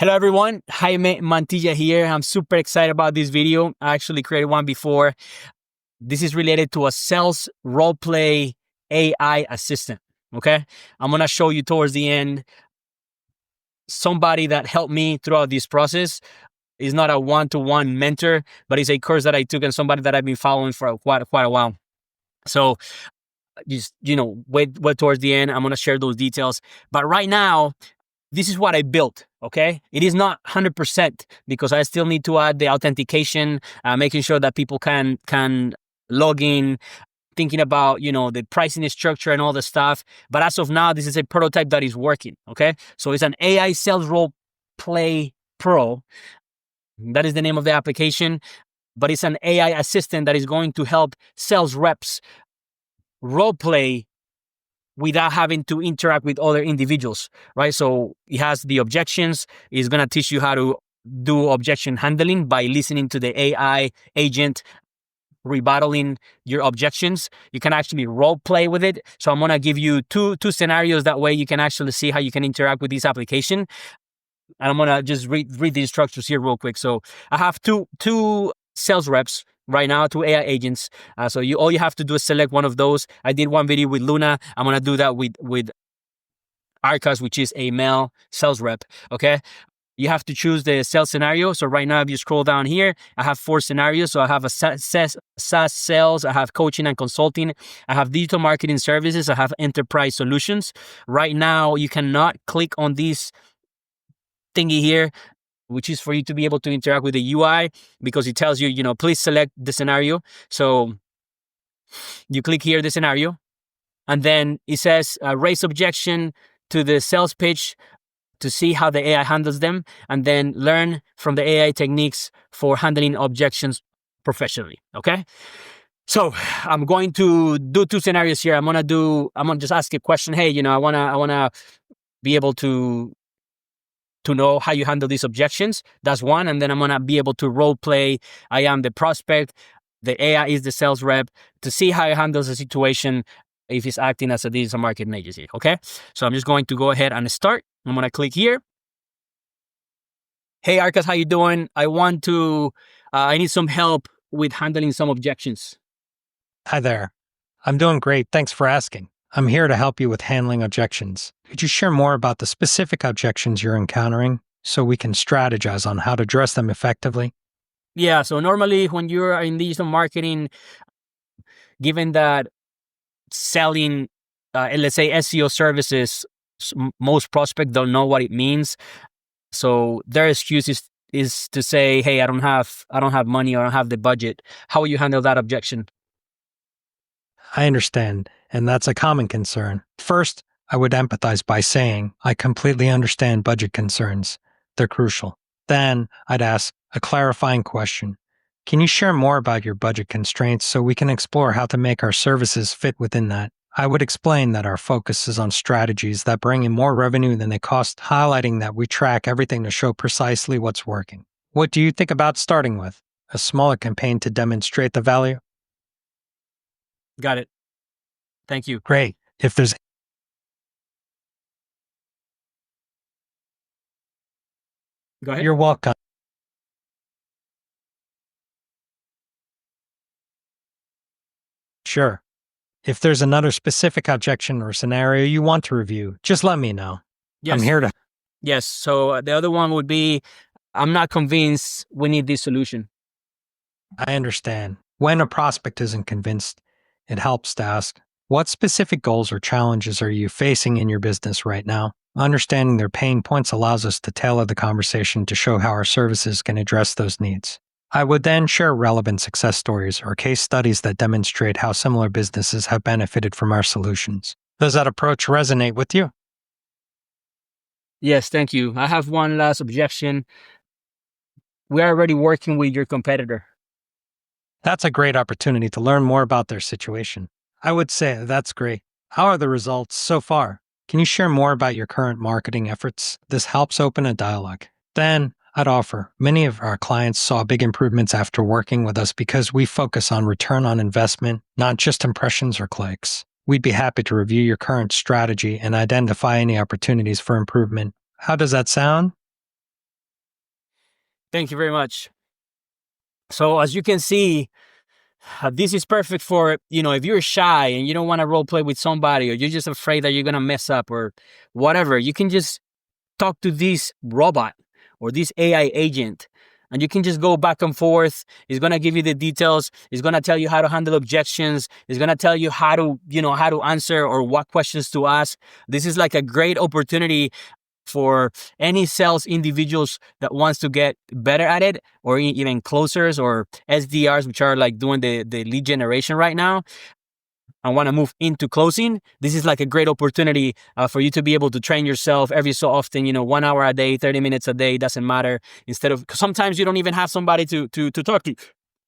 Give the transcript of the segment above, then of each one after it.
Hello everyone, Jaime Mantilla here. I'm super excited about this video. I actually created one before. This is related to a sales roleplay AI assistant, okay? I'm gonna show you towards the end somebody that helped me throughout this process. Is not a one-to-one mentor, but it's a course that I took and somebody that I've been following for quite a while. So just, wait towards the end. I'm gonna share those details. But right now, this is what I built, okay? It is not 100% because I still need to add the authentication, making sure that people can log in, thinking about, the pricing structure and all the stuff. But as of now, this is a prototype that is working, okay? So it's an AI Sales Role Play Pro. That is the name of the application, but it's an AI assistant that is going to help sales reps role play without having to interact with other individuals, right? So it has the objections. It's going to teach you how to do objection handling by listening to the AI agent rebattling your objections. You can actually role play with it. So I'm going to give you two scenarios. That way you can actually see how you can interact with this application. And I'm going to just read the instructions here real quick. So I have two sales reps right now, 2 AI agents. So all you have to do is select one of those. I did one video with Luna. I'm going to do that with Arcas, which is a male sales rep. Okay. You have to choose the sales scenario. So right now, if you scroll down here, I have 4 scenarios. So I have a SaaS sales, I have coaching and consulting, I have digital marketing services, I have enterprise solutions. Right now, you cannot click on this thingy here, which is for you to be able to interact with the UI, because it tells you, please select the scenario. So you click here, the scenario, and then it says raise objection to the sales pitch to see how the AI handles them, and then learn from the AI techniques for handling objections professionally, okay? So I'm going to do 2 scenarios here. I'm gonna just ask a question. Hey, I wanna be able to know how you handle these objections. That's one. And then I'm going to be able to role play. I am the prospect. The AI is the sales rep to see how he handles the situation if he's acting as a digital marketing agency. Okay. So I'm just going to go ahead and start. I'm going to click here. Hey, Arcas, how you doing? I need some help with handling some objections. Hi there. I'm doing great. Thanks for asking. I'm here to help you with handling objections. Could you share more about the specific objections you're encountering so we can strategize on how to address them effectively? Yeah, so normally when you're in digital marketing, given that selling, let's say SEO services, most prospects don't know what it means. So their excuse is to say, hey, I don't have money, or I don't have the budget. How will you handle that objection? I understand, and that's a common concern. First, I would empathize by saying, I completely understand budget concerns. They're crucial. Then, I'd ask a clarifying question. Can you share more about your budget constraints so we can explore how to make our services fit within that? I would explain that our focus is on strategies that bring in more revenue than they cost, highlighting that we track everything to show precisely what's working. What do you think about starting with? A smaller campaign to demonstrate the value? Got it. Thank you. Great. If there's Go ahead. You're welcome. Sure. If there's another specific objection or scenario you want to review, just let me know. Yes. I'm here to. Yes. So the other one would be, I'm not convinced we need this solution. I understand. When a prospect isn't convinced, it helps to ask, what specific goals or challenges are you facing in your business right now? Understanding their pain points allows us to tailor the conversation to show how our services can address those needs. I would then share relevant success stories or case studies that demonstrate how similar businesses have benefited from our solutions. Does that approach resonate with you? Yes, thank you. I have one last objection. We're already working with your competitor. That's a great opportunity to learn more about their situation. I would say that's great. How are the results so far? Can you share more about your current marketing efforts? This helps open a dialogue. Then, I'd offer, many of our clients saw big improvements after working with us because we focus on return on investment, not just impressions or clicks. We'd be happy to review your current strategy and identify any opportunities for improvement. How does that sound? Thank you very much. So as you can see, this is perfect for, if you're shy and you don't want to role play with somebody, or you're just afraid that you're going to mess up or whatever, you can just talk to this robot or this AI agent, and you can just go back and forth. It's going to give you the details. It's going to tell you how to handle objections. It's going to tell you how to answer or what questions to ask. This is like a great opportunity for any sales individuals that wants to get better at it, or even closers or SDRs, which are like doing the lead generation right now, and want to move into closing. This is like a great opportunity for you to be able to train yourself every so often, 1 hour a day, 30 minutes a day, doesn't matter. Instead of, sometimes you don't even have somebody to talk to,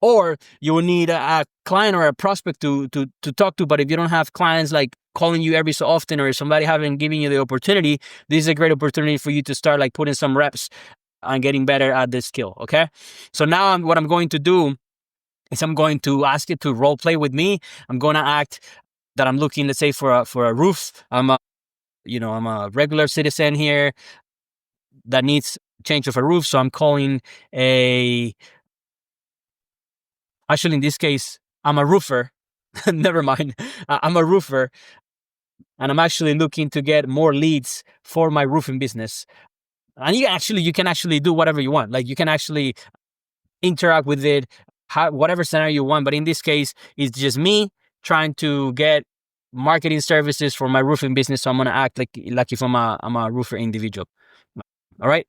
or you will need a client or a prospect to talk to. But if you don't have clients like calling you every so often, or somebody haven't given you the opportunity, this is a great opportunity for you to start like putting some reps and getting better at this skill. Okay. So now what I'm going to do is I'm going to ask it to role play with me. I'm going to act that I'm looking, let's say, for a roof. I'm a regular citizen here that needs change of a roof. So I'm calling actually in this case, I'm a roofer. Never mind. I'm a roofer, and I'm actually looking to get more leads for my roofing business. And you can actually do whatever you want. Like, you can actually interact with it, whatever scenario you want. But in this case, it's just me trying to get marketing services for my roofing business. So I'm going to act like if I'm a roofer individual. All right.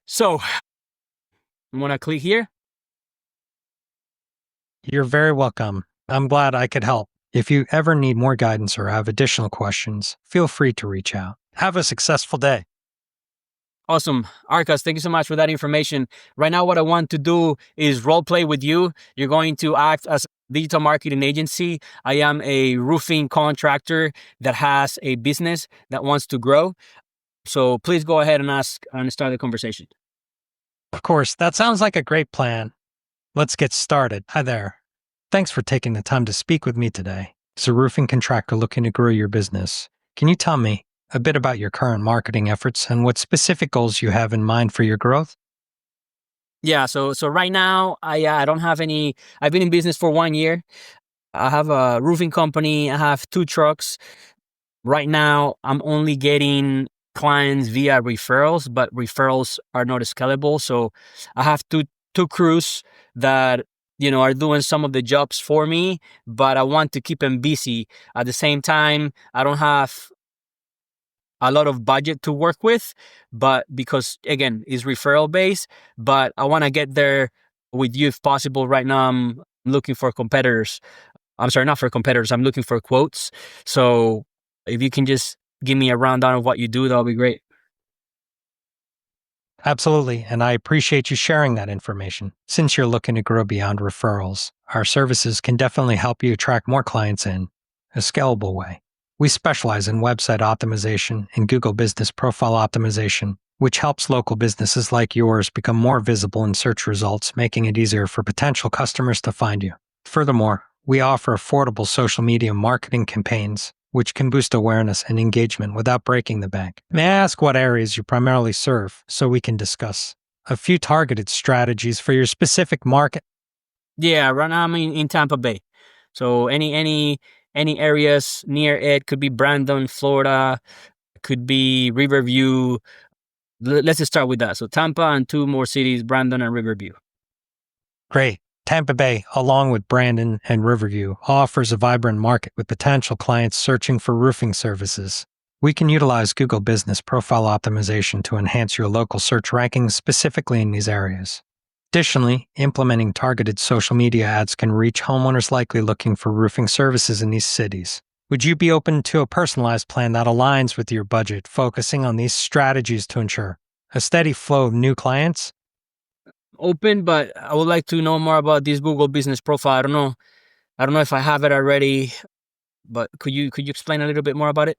So I'm going to click here. You're very welcome. I'm glad I could help. If you ever need more guidance or have additional questions, feel free to reach out. Have a successful day. Awesome. Arcas, thank you so much for that information. Right now, what I want to do is role play with you. You're going to act as a digital marketing agency. I am a roofing contractor that has a business that wants to grow. So please go ahead and ask and start the conversation. Of course, that sounds like a great plan. Let's get started. Hi there. Thanks for taking the time to speak with me today. As a roofing contractor looking to grow your business, can you tell me a bit about your current marketing efforts and what specific goals you have in mind for your growth? Yeah, so right now, I don't have any. I've been in business for 1 year. I have a roofing company. I have 2 trucks. Right now, I'm only getting clients via referrals, but referrals are not scalable. So I have two crews that are doing some of the jobs for me, but I want to keep them busy. At the same time, I don't have a lot of budget to work with, but because again, it's referral based, but I want to get there with you if possible. Right now, I'm looking for competitors. I'm sorry, not for competitors. I'm looking for quotes. So if you can just give me a rundown of what you do, that'll be great. Absolutely, and I appreciate you sharing that information. Since you're looking to grow beyond referrals, our services can definitely help you attract more clients in a scalable way. We specialize in website optimization and Google Business Profile optimization, which helps local businesses like yours become more visible in search results, making it easier for potential customers to find you. Furthermore, we offer affordable social media marketing campaigns, which can boost awareness and engagement without breaking the bank. May I ask what areas you primarily serve so we can discuss a few targeted strategies for your specific market? Yeah, right now I'm in Tampa Bay. So any areas near it, could be Brandon, Florida, could be Riverview. Let's just start with that. So Tampa and 2 more cities, Brandon and Riverview. Great. Tampa Bay, along with Brandon and Riverview, offers a vibrant market with potential clients searching for roofing services. We can utilize Google Business Profile optimization to enhance your local search rankings specifically in these areas. Additionally, implementing targeted social media ads can reach homeowners likely looking for roofing services in these cities. Would you be open to a personalized plan that aligns with your budget, focusing on these strategies to ensure a steady flow of new clients? Open, but I would like to know more about this Google Business Profile. I don't know if I have it already, but could you explain a little bit more about it?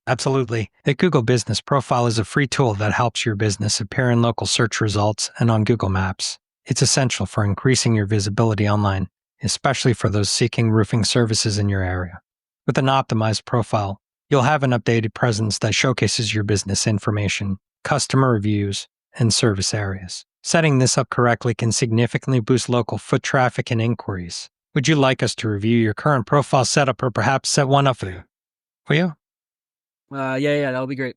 Absolutely. The Google Business Profile is a free tool that helps your business appear in local search results and on Google Maps. It's essential for increasing your visibility online, especially for those seeking roofing services in your area. With an optimized profile, you'll have an updated presence that showcases your business information, customer reviews, and service areas. Setting this up correctly can significantly boost local foot traffic and inquiries. Would you like us to review your current profile setup or perhaps set one up for you? Yeah, that'll be great.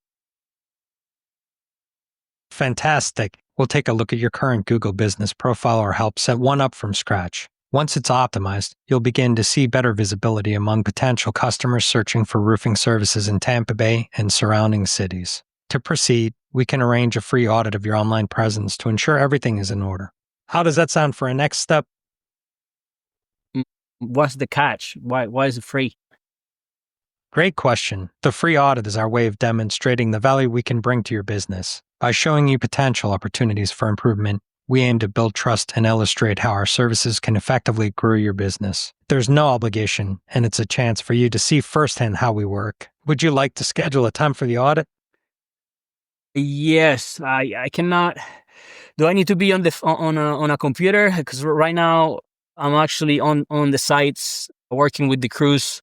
Fantastic. We'll take a look at your current Google business profile or help set one up from scratch. Once it's optimized, you'll begin to see better visibility among potential customers searching for roofing services in Tampa Bay and surrounding cities. To proceed, we can arrange a free audit of your online presence to ensure everything is in order. How does that sound for a next step? What's the catch? Why is it free? Great question. The free audit is our way of demonstrating the value we can bring to your business. By showing you potential opportunities for improvement, we aim to build trust and illustrate how our services can effectively grow your business. There's no obligation, and it's a chance for you to see firsthand how we work. Would you like to schedule a time for the audit? Yes, I cannot. Do I need to be on a computer? Because right now I'm actually on the sites working with the crews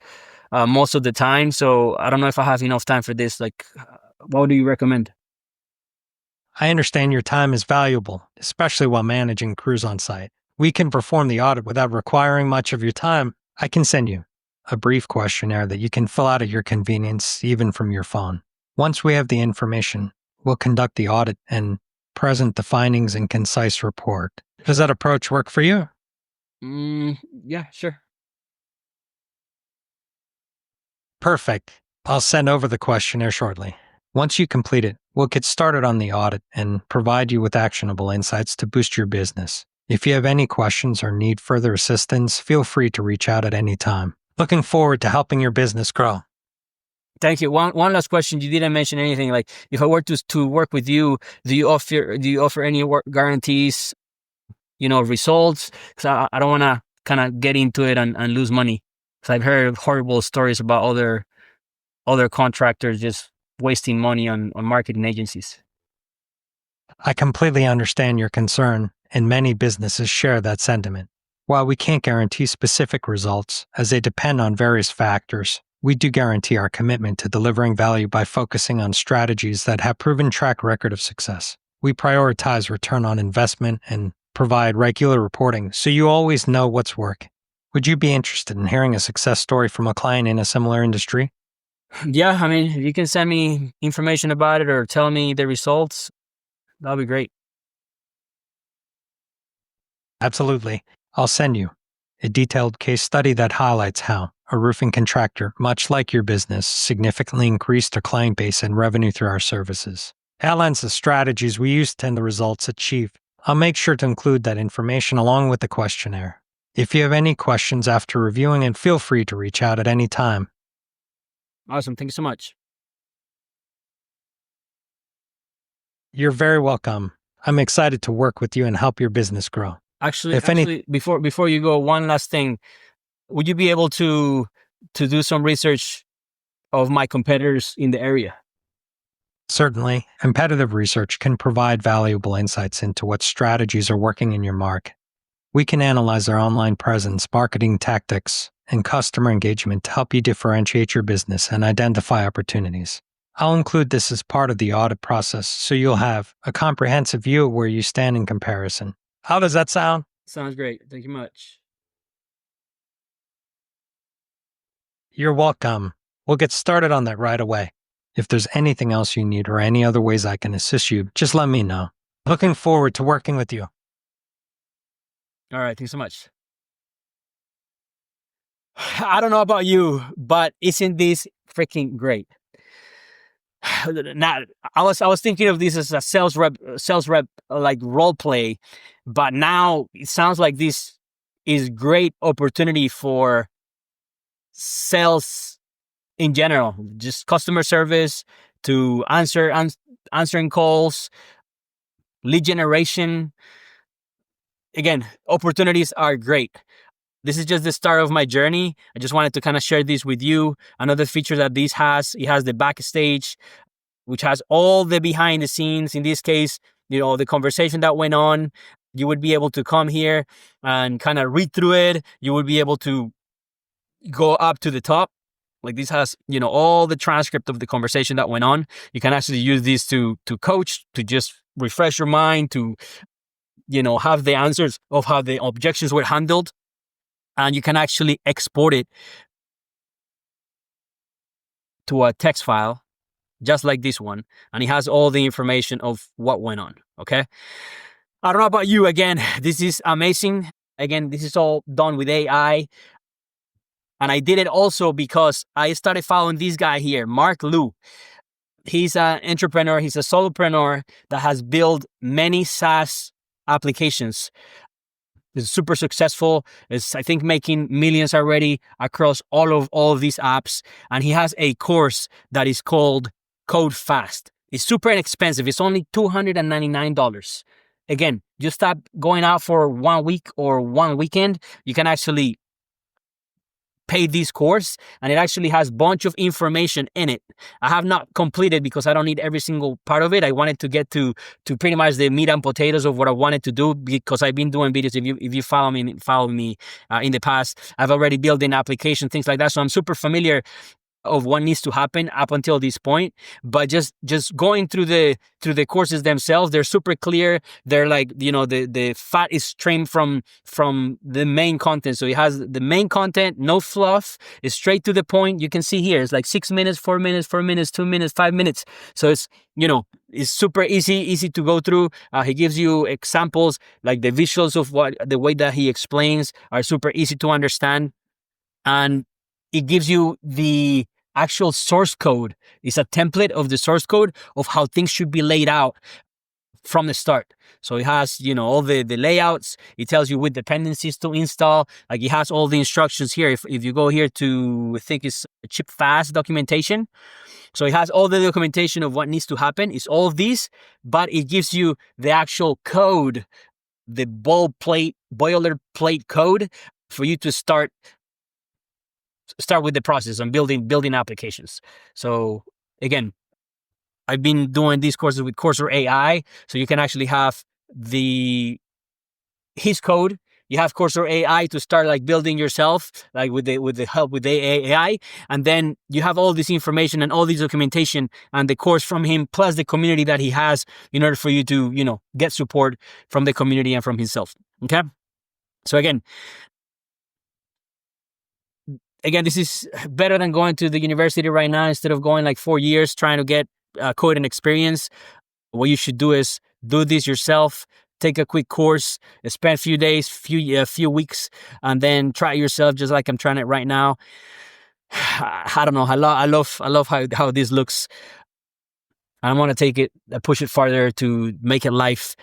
most of the time. So I don't know if I have enough time for this. Like, what do you recommend? I understand your time is valuable, especially while managing crews on site. We can perform the audit without requiring much of your time. I can send you a brief questionnaire that you can fill out at your convenience, even from your phone. Once we have the information, we'll conduct the audit and present the findings in concise report. Does that approach work for you? Yeah, sure. Perfect. I'll send over the questionnaire shortly. Once you complete it, we'll get started on the audit and provide you with actionable insights to boost your business. If you have any questions or need further assistance, feel free to reach out at any time. Looking forward to helping your business grow. Thank you. One last question. You didn't mention anything. Like, if I were to work with you, do you offer any work guarantees? Results? Because I don't want to kind of get into it and lose money. Because I've heard horrible stories about other contractors just wasting money on marketing agencies. I completely understand your concern, and many businesses share that sentiment. While we can't guarantee specific results, as they depend on various factors, we do guarantee our commitment to delivering value by focusing on strategies that have proven track record of success. We prioritize return on investment and provide regular reporting so you always know what's working. Would you be interested in hearing a success story from a client in a similar industry? Yeah, I mean, if you can send me information about it or tell me the results, that'll be great. Absolutely. I'll send you a detailed case study that highlights how a roofing contractor, much like your business, significantly increased their client base and revenue through our services. It outlines the strategies we used and the results achieved. I'll make sure to include that information along with the questionnaire. If you have any questions after reviewing it, feel free to reach out at any time. Awesome. Thank you so much. You're very welcome. I'm excited to work with you and help your business grow. Actually, before you go, one last thing. Would you be able to do some research of my competitors in the area? Certainly, competitive research can provide valuable insights into what strategies are working in your market. We can analyze their online presence, marketing tactics, and customer engagement to help you differentiate your business and identify opportunities. I'll include this as part of the audit process so you'll have a comprehensive view of where you stand in comparison. How does that sound? Sounds great. Thank you much. You're welcome. We'll get started on that right away. If there's anything else you need or any other ways I can assist you, just let me know. Looking forward to working with you. All right. Thanks so much. I don't know about you, but isn't this freaking great? Now, I was thinking of this as a sales rep like role play, but now it sounds like this is great opportunity for sales in general, just customer service, to answering calls, lead generation. Again, opportunities are great. This is just the start of my journey. I just wanted to kind of share this with you. Another feature that this has, it has the backstage, which has all the behind the scenes. In this case, the conversation that went on. You would be able to come here and kind of read through it. You would be able to go up to the top. Like, this has, all the transcript of the conversation that went on. You can actually use this to coach, to just refresh your mind, to have the answers of how the objections were handled, and you can actually export it to a text file just like this one, and it has all the information of what went on. Okay, I don't know about you. Again, this is amazing. Again, this is all done with AI. And I did it also because I started following this guy here, Mark Liu. He's an entrepreneur. He's a solopreneur that has built many SaaS applications. He's super successful. Is, I think, making millions already across all of these apps. And he has a course that is called CodeFast. It's super inexpensive. It's only $299. Again, just stop going out for 1 week or one weekend. You can actually pay this course, and it actually has a bunch of information in it. I have not completed because I don't need every single part of it. I wanted to get to pretty much the meat and potatoes of what I wanted to do, because I've been doing videos. If you follow me in the past, I've already built an application, things like that. So I'm super familiar of what needs to happen up until this point. But just going through the courses themselves, they're super clear. They're like, the fat is trimmed from the main content. So it has the main content, no fluff, it's straight to the point. You can see here, it's like 6 minutes, 4 minutes, 4 minutes, 2 minutes, 5 minutes. So it's, it's super easy to go through. He gives you examples, like the visuals of the way that he explains are super easy to understand. And it gives you the actual source code. It's a template of the source code of how things should be laid out from the start. So it has, all the layouts. It tells you what dependencies to install. Like, it has all the instructions here. If you go here to, I think it's ChatGPT documentation. So it has all the documentation of what needs to happen. It's all of these, but it gives you the actual code, the boilerplate code for you to start with the process and building applications. So again, I've been doing these courses with Coursera AI, so you can actually have his code. You have Coursera AI to start like building yourself, like with the help with the AI, and then you have all this information and all this documentation and the course from him, plus the community that he has, in order for you to get support from the community and from himself. Okay, so again, this is better than going to the university right now. Instead of going like 4 years trying to get coding experience, what you should do is do this yourself. Take a quick course, spend a few days, few weeks, and then try it yourself, just like I'm trying it right now. I don't know. I love how this looks. I want to take it, push it farther to make it live,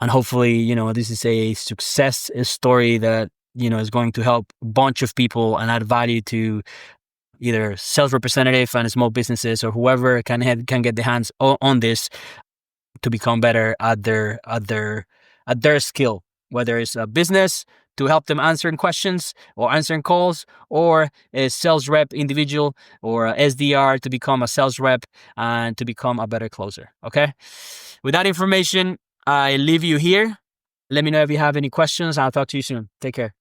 and hopefully, this is a success story that is going to help a bunch of people and add value to either sales representative and small businesses, or whoever can get their hands on this to become better at their skill, whether it's a business to help them answering questions or answering calls, or a sales rep individual or a SDR to become a sales rep and to become a better closer. Okay. With that information, I leave you here. Let me know if you have any questions. I'll talk to you soon. Take care.